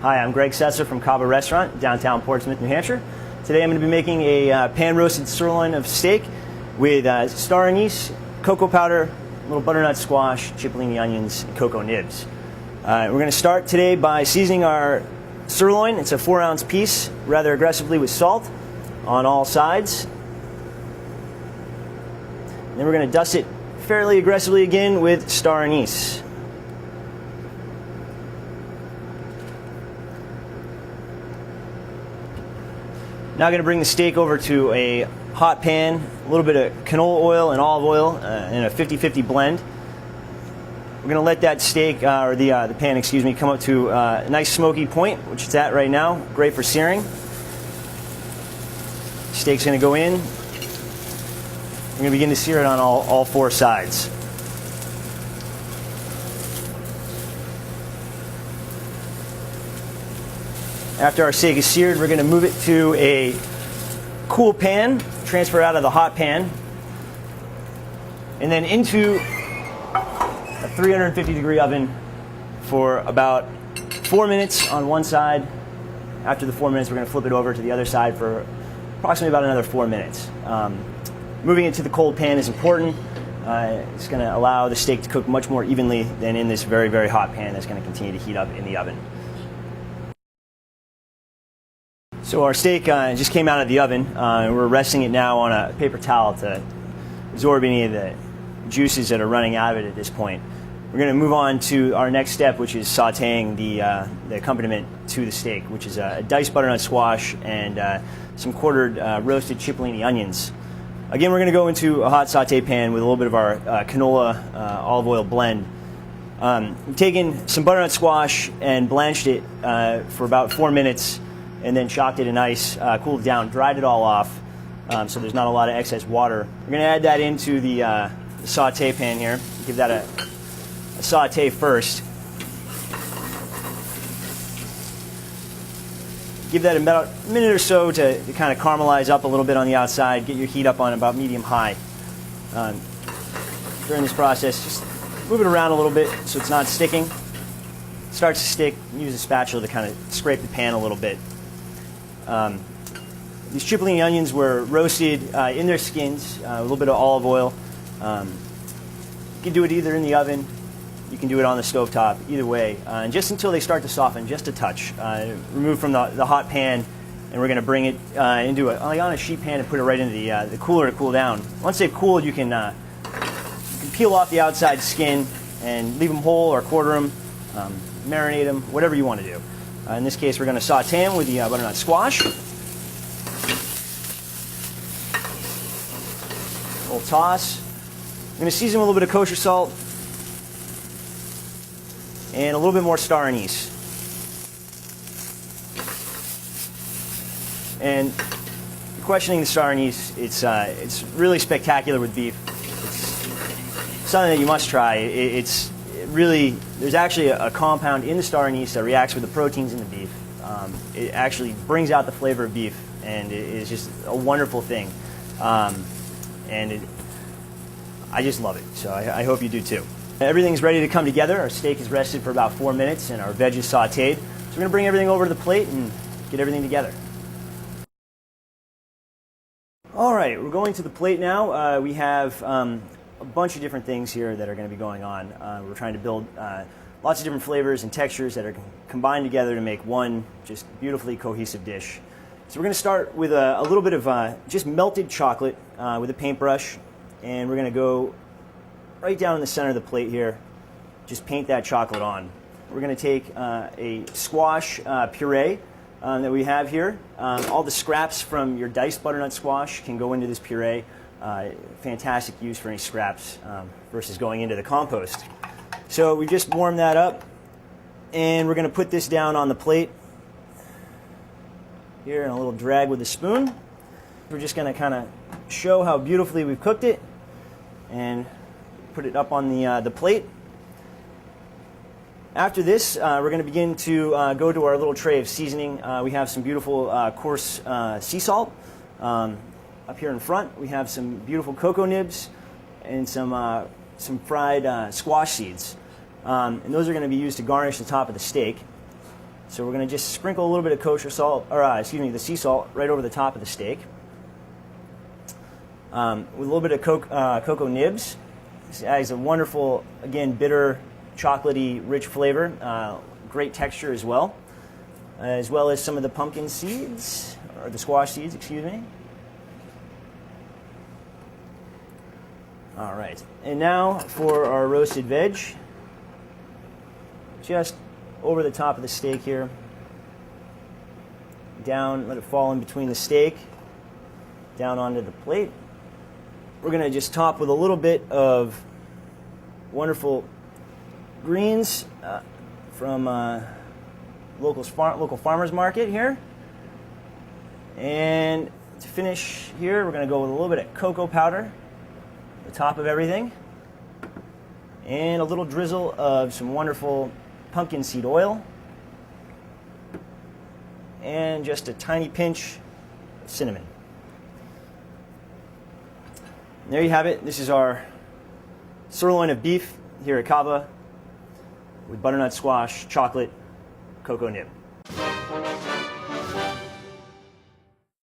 Hi, I'm Gregg Sessler from Cabo Restaurant, downtown Portsmouth, New Hampshire. Today I'm going to be making a pan-roasted sirloin of steak with star anise, cocoa powder, a little butternut squash, cipollini onions, and cocoa nibs. We're going to start today by seasoning our sirloin. It's a 4-ounce piece, rather aggressively with salt on all sides. And then we're going to dust it fairly aggressively again with star anise. Now I'm going to bring the steak over to a hot pan, a little bit of canola oil and olive oil in a 50-50 blend. We're going to let that steak, or the pan, excuse me, come up to a nice smoky point, which it's at right now. Great for searing. Steak's going to go in. We're going to begin to sear it on all 4 sides. After our steak is seared, we're going to move it to a cool pan, transfer it out of the hot pan, and then into a 350-degree oven for about 4 minutes on one side. After the 4 minutes, we're going to flip it over to the other side for approximately about another 4 minutes. Moving it to the cold pan is important. It's going to allow the steak to cook much more evenly than in this very, very hot pan that's going to continue to heat up in the oven. So our steak just came out of the oven, and we're resting it now on a paper towel to absorb any of the juices that are running out of it at this point. We're going to move on to our next step, which is sautéing the accompaniment to the steak, which is a diced butternut squash and some quartered roasted cipollini onions. Again, we're going to go into a hot sauté pan with a little bit of our canola olive oil blend. We've taken some butternut squash and blanched it for about 4 minutes, and then chopped it in ice, cooled it down, dried it all off, so there's not a lot of excess water. We're going to add that into the sauté pan here. Give that a sauté first. Give that about a minute or so to kind of caramelize up a little bit on the outside. Get your heat up on about medium-high. During this process, just move it around a little bit so it's not sticking. It starts to stick, use a spatula to kind of scrape the pan a little bit. These cipollini onions were roasted in their skins, a little bit of olive oil. You can do it either in the oven, you can do it on the stovetop, either way, and just until they start to soften, just a touch. Remove from the hot pan, and we're going to bring it into on a sheet pan and put it right into the cooler to cool down. Once they've cooled, you can peel off the outside skin and leave them whole or quarter them, marinate them, whatever you want to do. In this case, we're going to sauté them with the butternut squash. A little toss. I'm going to season with a little bit of kosher salt and a little bit more star anise. And questioning the star anise, it's really spectacular with beef. It's something that you must try. It's really, there's actually a compound in the star anise that reacts with the proteins in the beef. It actually brings out the flavor of beef, and it is just a wonderful thing. I just love it, so I hope you do too. Everything's ready to come together. Our steak is rested for about 4 minutes, and our veg is sautéed. So we're going to bring everything over to the plate and get everything together. All right, we're going to the plate now. We have a bunch of different things here that are going to be going on. We're trying to build lots of different flavors and textures that are combined together to make one just beautifully cohesive dish. So we're going to start with a little bit of just melted chocolate with a paintbrush, and we're going to go right down in the center of the plate here, just paint that chocolate on. We're going to take a squash puree that we have here. All the scraps from your diced butternut squash can go into this puree. Fantastic use for any scraps versus going into the compost. So we just warm that up, and we're going to put this down on the plate here and a little drag with a spoon. We're just going to kind of show how beautifully we've cooked it and put it up on the plate. After this, we're going to begin to go to our little tray of seasoning. We have some beautiful coarse sea salt. Up here in front, we have some beautiful cocoa nibs and some fried squash seeds. And those are going to be used to garnish the top of the steak. So we're going to just sprinkle a little bit of kosher salt, or the sea salt, right over the top of the steak. With a little bit of cocoa nibs. This adds a wonderful, again, bitter, chocolatey, rich flavor. Great texture as well as some of the pumpkin seeds, or the squash seeds, excuse me. All right, and now for our roasted veg. Just over the top of the steak here. Down, let it fall in between the steak, down onto the plate. We're going to just top with a little bit of wonderful greens from local farmers market here. And to finish here, we're going to go with a little bit of cocoa powder on the top of everything. And a little drizzle of some wonderful pumpkin seed oil. And just a tiny pinch of cinnamon. And there you have it. This is our sirloin of beef here at Cava with butternut squash, chocolate, cocoa nib.